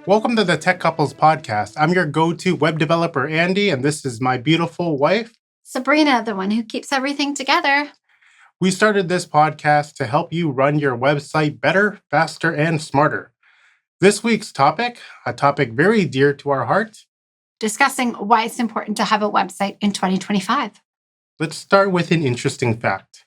Welcome to the Tech Couples Podcast. I'm your go-to web developer, Andy, and this is my beautiful wife, Sabrina, the one who keeps everything together. We started this podcast to help you run your website better, faster, and smarter. This week's topic, a topic very dear to our hearts. Discussing why it's important to have a website in 2025. Let's start with an interesting fact.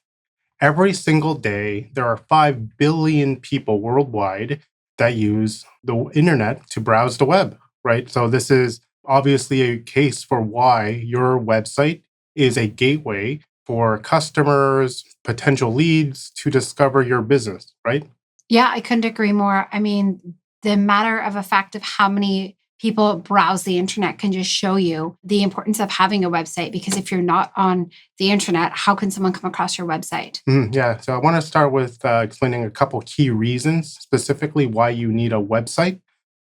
Every single day, there are 5 billion people worldwide that use the internet to browse the web, right? So this is obviously a case for why your website is a gateway for customers, potential leads to discover your business, right? Yeah, I couldn't agree more. I mean, the matter of a fact of how many people browse the internet can just show you the importance of having a website, because if you're not on the internet, how can someone come across your website? Yeah, so I want to start with explaining a couple key reasons, specifically why you need a website.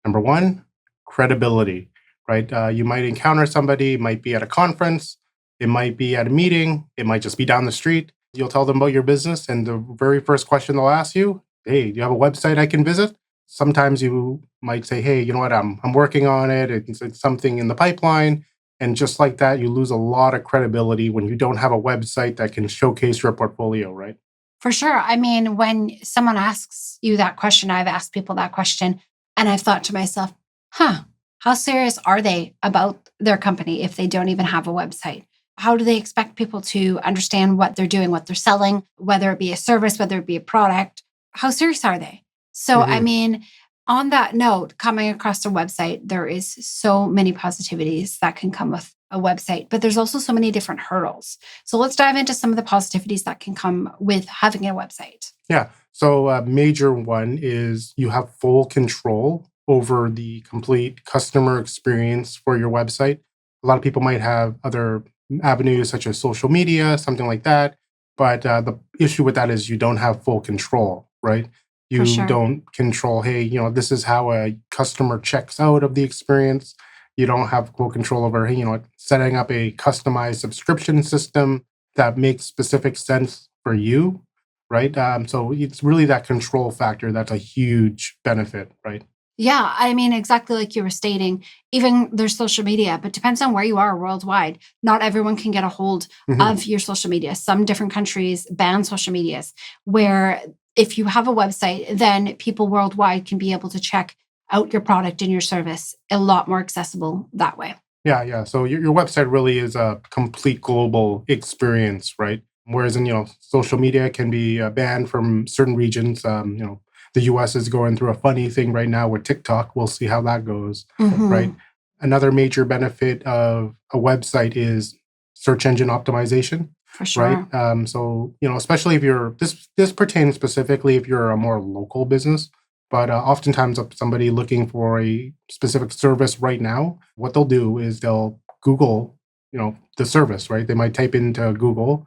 Number one, credibility, right? You might encounter somebody, it might be at a conference, it might be at a meeting, it might just be down the street. You'll tell them about your business, and the very first question they'll ask you, hey, do you have a website I can visit? Sometimes you might say, hey, you know what, I'm working on it, it's something in the pipeline. And just like that, you lose a lot of credibility when you don't have a website that can showcase your portfolio, right? For sure. I mean, when someone asks you that question, I've asked people that question, and I've thought to myself, how serious are they about their company if they don't even have a website? How do they expect people to understand what they're doing, what they're selling, whether it be a service, whether it be a product? How serious are they? So, I Mhm. mean, on that note, coming across a website, there is so many positivities that can come with a website, but there's also so many different hurdles. So let's dive into some of the positivities that can come with having a website. Yeah. So a major one is you have full control over the complete customer experience for your website. A lot of people might have other avenues such as social media, something like that. But the issue with that is you don't have full control, right? For You sure. don't control, hey, this is how a customer checks out of the experience. You don't have full control over, hey, setting up a customized subscription system that makes specific sense for you, right? So it's really that control factor that's a huge benefit, right? Yeah, I mean, exactly like you were stating, even there's social media, but depends on where you are worldwide. Not everyone can get a hold Hmm. of your social media. Some different countries ban social medias, where if you have a website, then people worldwide can be able to check out your product and your service a lot more accessible that way. Yeah, yeah. So your website really is a complete global experience, right? Whereas social media can be banned from certain regions. The US is going through a funny thing right now with TikTok. We'll see how that goes, right? Hmm. Another major benefit of a website is search engine optimization, For right? sure. So especially if you're this pertains specifically if you're a more local business, but oftentimes if somebody looking for a specific service right now, what they'll do is they'll Google, the service, right? They might type into Google,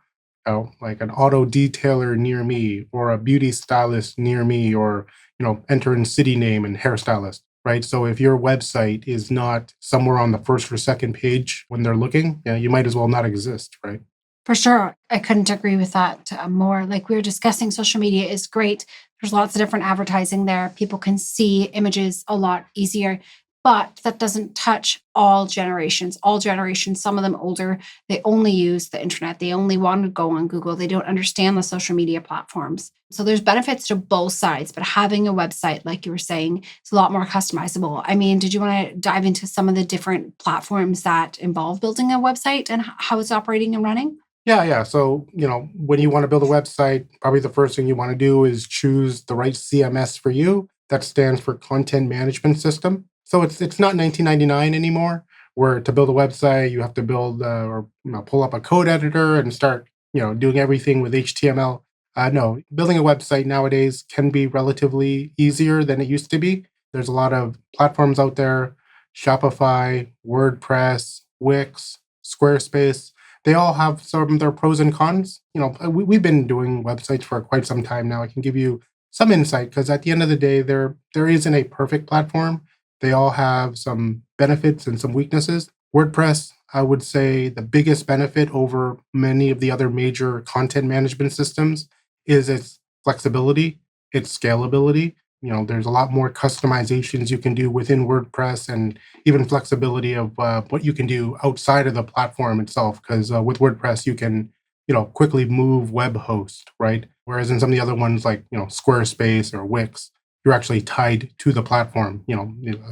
like an auto detailer near me or a beauty stylist near me, or enter in city name and hairstylist, right? So if your website is not somewhere on the first or second page when they're looking, yeah, you might as well not exist, right? For sure. I couldn't agree with that more. Like we were discussing, social media is great. There's lots of different advertising there. People can see images a lot easier, but that doesn't touch all generations. All generations, some of them older, they only use the internet. They only want to go on Google. They don't understand the social media platforms. So there's benefits to both sides, but having a website, like you were saying, is a lot more customizable. I mean, did you want to dive into some of the different platforms that involve building a website and how it's operating and running? Yeah, yeah. So, when you want to build a website, probably the first thing you want to do is choose the right CMS for you. That stands for Content Management System. So it's not 1999 anymore, where to build a website you have to build or pull up a code editor and start doing everything with HTML. No, building a website nowadays can be relatively easier than it used to be. There's a lot of platforms out there: Shopify, WordPress, Wix, Squarespace. They all have some of their pros and cons. We've been doing websites for quite some time now. I can give you some insight because at the end of the day, there isn't a perfect platform. They all have some benefits and some weaknesses. WordPress, I would say the biggest benefit over many of the other major content management systems is its flexibility, its scalability. There's a lot more customizations you can do within WordPress, and even flexibility of what you can do outside of the platform itself. Because with WordPress, you can, quickly move web host, right? Whereas in some of the other ones like, Squarespace or Wix, you're actually tied to the platform. A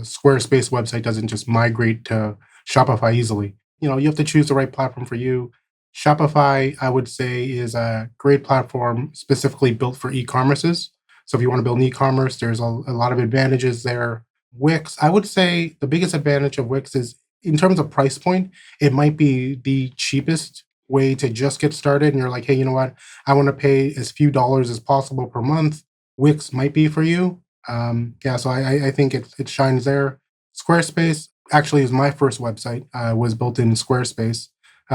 Squarespace website doesn't just migrate to Shopify easily. You have to choose the right platform for you. Shopify, I would say, is a great platform specifically built for e-commerces. So if you want to build an e-commerce, there's a lot of advantages there. Wix, I would say the biggest advantage of Wix is in terms of price point, it might be the cheapest way to just get started. And you're like, hey, you know what? I want to pay as few dollars as possible per month. Wix might be for you. Yeah, so I think it shines there. Squarespace actually is my first website. Was built in Squarespace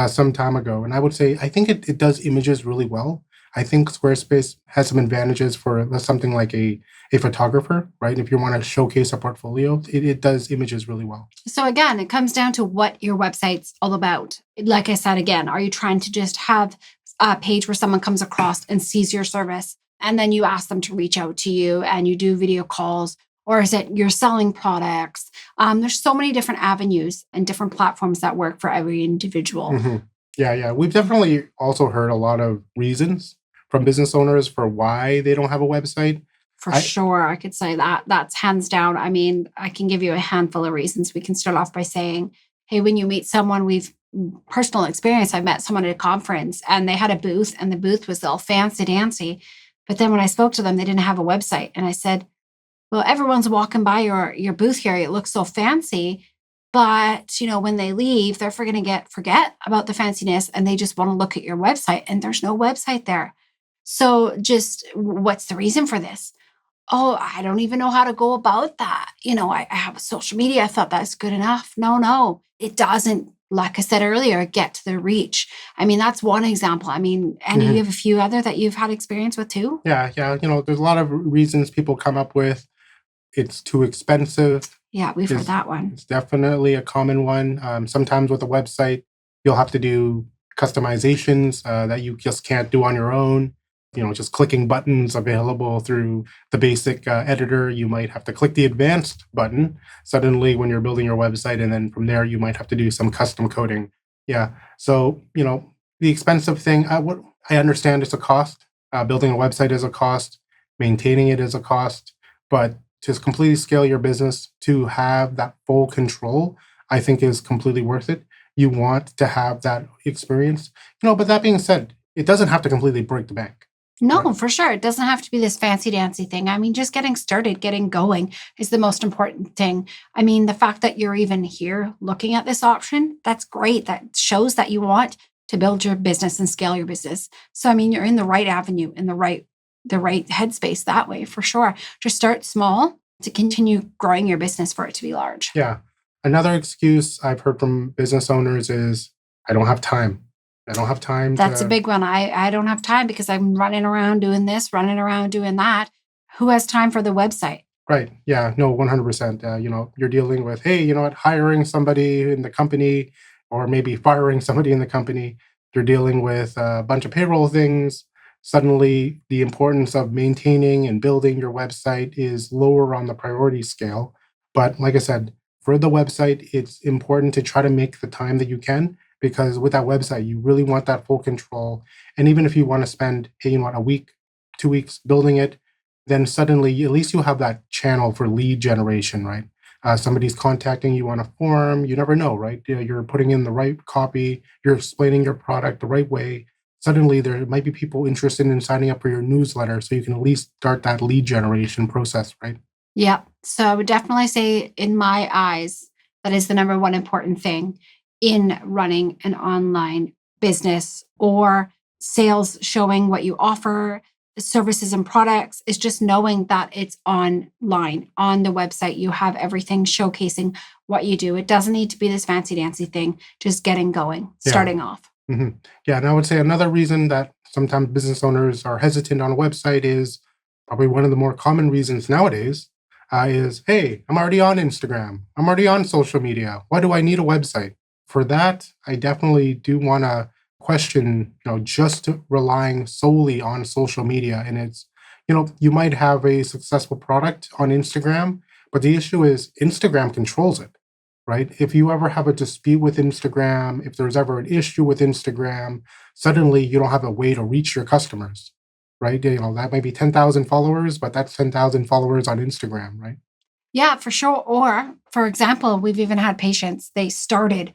some time ago, and I would say I think it does images really well. I think Squarespace has some advantages for something like a photographer, right? If you want to showcase a portfolio, it does images really well. So again, it comes down to what your website's all about. Like I said, again, are you trying to just have a page where someone comes across and sees your service and then you ask them to reach out to you and you do video calls? Or is it you're selling products? There's so many different avenues and different platforms that work for every individual. Mm-hmm. Yeah. We've definitely also heard a lot of reasons from business owners for why they don't have a website. For sure, I could say that. That's hands down. I mean, I can give you a handful of reasons. We can start off by saying, hey, when you meet someone, we've personal experience. I met someone at a conference and they had a booth and the booth was all fancy dancy. But then when I spoke to them, they didn't have a website. And I said, well, everyone's walking by your booth here. It looks so fancy. But, when they leave, they're going to forget about the fanciness and they just want to look at your website and there's no website there. So just what's the reason for this? Oh, I don't even know how to go about that. I have social media. I thought that's good enough. No, it doesn't. Like I said earlier, get to the reach. I mean, that's one example. I mean, and you have a few other that you've had experience with too? Yeah. There's a lot of reasons people come up with. It's too expensive. Yeah, we've heard that one. It's definitely a common one. Sometimes with a website, you'll have to do customizations that you just can't do on your own. Just clicking buttons available through the basic editor. You might have to click the advanced button suddenly when you're building your website. And then from there, you might have to do some custom coding. Yeah. So, the expensive thing, what I understand it's a cost. Building a website is a cost. Maintaining it is a cost. But to completely scale your business, to have that full control, I think is completely worth it. You want to have that experience. But that being said, it doesn't have to completely break the bank. No, Right. for sure. It doesn't have to be this fancy dancy thing. I mean, just getting started, getting going is the most important thing. I mean, the fact that you're even here looking at this option, that's great. That shows that you want to build your business and scale your business. So, I mean, you're in the right avenue, in the right headspace that way, for sure. Just start small to continue growing your business for it to be large. Yeah. Another excuse I've heard from business owners is, I don't have time. I don't have time. That's a big one. I don't have time because I'm running around doing this, running around doing that. Who has time for the website? Right. Yeah. No, 100%. You're dealing with, hey, hiring somebody in the company or maybe firing somebody in the company. You're dealing with a bunch of payroll things. Suddenly, the importance of maintaining and building your website is lower on the priority scale. But like I said, for the website, it's important to try to make the time that you can, because with that website, you really want that full control. And even if you want to spend, hey, a week, 2 weeks building it, then suddenly at least you'll have that channel for lead generation, right? Somebody's contacting you on a form. You never know, right? You're putting in the right copy. You're explaining your product the right way. Suddenly there might be people interested in signing up for your newsletter. So you can at least start that lead generation process, right? Yeah. So I would definitely say, in my eyes, that is the number one important thing in running an online business or sales, showing what you offer, the services and products, is just knowing that it's online on the website. You have everything showcasing what you do. It doesn't need to be this fancy dancy thing, just getting going, Yeah. starting off. hmm Yeah, and I would say another reason that sometimes business owners are hesitant on a website is probably one of the more common reasons nowadays is, hey, I'm already on Instagram. I'm already on social media. Why do I need a website? For that, I definitely do want to question, just relying solely on social media. And it's, You might have a successful product on Instagram, but the issue is Instagram controls it, right? If you ever have a dispute with Instagram, if there's ever an issue with Instagram, suddenly you don't have a way to reach your customers, right? That might be 10,000 followers, but that's 10,000 followers on Instagram, right? Yeah, for sure. Or, for example, we've even had patients, they started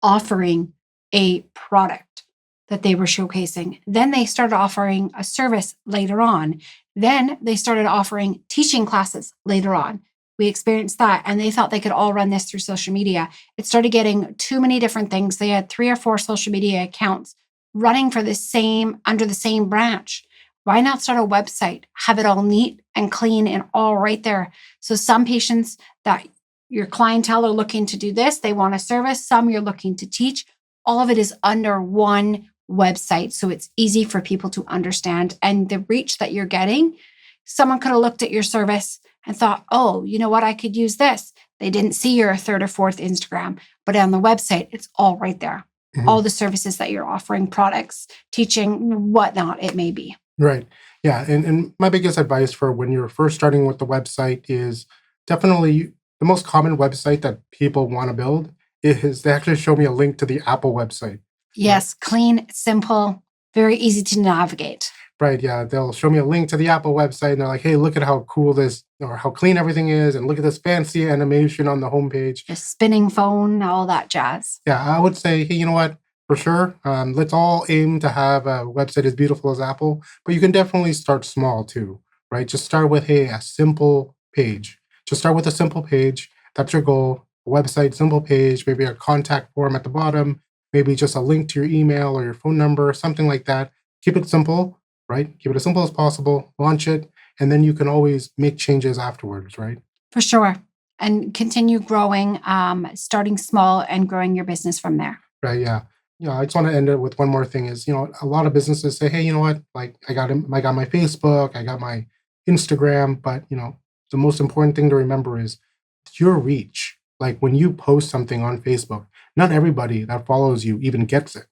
offering a product that they were showcasing. Then they started offering a service later on. Then they started offering teaching classes later on. We experienced that, and they thought they could all run this through social media. It started getting too many different things. They had 3 or 4 social media accounts running for under the same branch. Why not start a website, have it all neat and clean and all right there? So some patients that your clientele are looking to do this, they want a service. Some you're looking to teach. All of it is under one website. So it's easy for people to understand. And the reach that you're getting, someone could have looked at your service and thought, oh, you know what? I could use this. They didn't see your 3rd or 4th Instagram, but on the website, it's all right there. Mhm. All the services that you're offering, products, teaching, whatnot it may be. Right. Yeah. And my biggest advice for when you're first starting with the website is definitely the most common website that people want to build is they actually show me a link to the Apple website. Yes, clean, simple, very easy to navigate. Right. Yeah. They'll show me a link to the Apple website and they're like, hey, look at how cool this or how clean everything is. And look at this fancy animation on the homepage. The spinning phone, all that jazz. Yeah. I would say, hey, you know what? For sure. Let's all aim to have a website as beautiful as Apple, but you can definitely start small too, right? Just start with, hey, a simple page. Just start with a simple page. That's your goal. A website, simple page, maybe a contact form at the bottom, maybe just a link to your email or your phone number, something like that. Keep it simple, right? Keep it as simple as possible, launch it, and then you can always make changes afterwards, right? For sure. And continue growing, starting small and growing your business from there. Right. Yeah. I just want to end it with one more thing is, a lot of businesses say, hey, you know what? Like I got my Facebook, I got my Instagram, but the most important thing to remember is your reach. Like when you post something on Facebook, not everybody that follows you even gets it,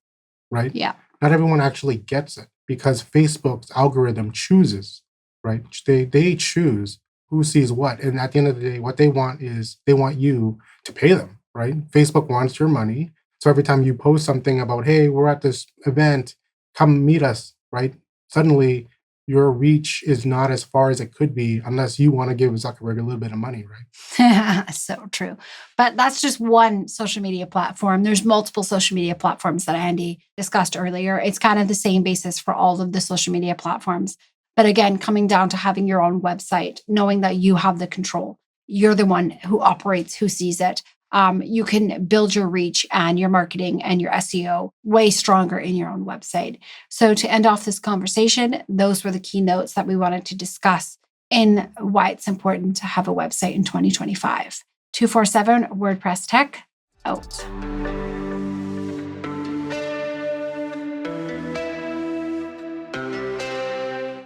right? Yeah. Not everyone actually gets it because Facebook's algorithm chooses, right? They choose who sees what. And at the end of the day, what they want is they want you to pay them, right? Facebook wants your money. So every time you post something about, hey, we're at this event, come meet us, right? Suddenly your reach is not as far as it could be unless you want to give Zuckerberg a little bit of money, right? So true. But that's just one social media platform. There's multiple social media platforms that Andy discussed earlier. It's kind of the same basis for all of the social media platforms. But again, coming down to having your own website, knowing that you have the control. You're the one who operates, who sees it. You can build your reach and your marketing and your SEO way stronger in your own website. So to end off this conversation, those were the key notes that we wanted to discuss in why it's important to have a website in 2025. 247 WordPress Tech out.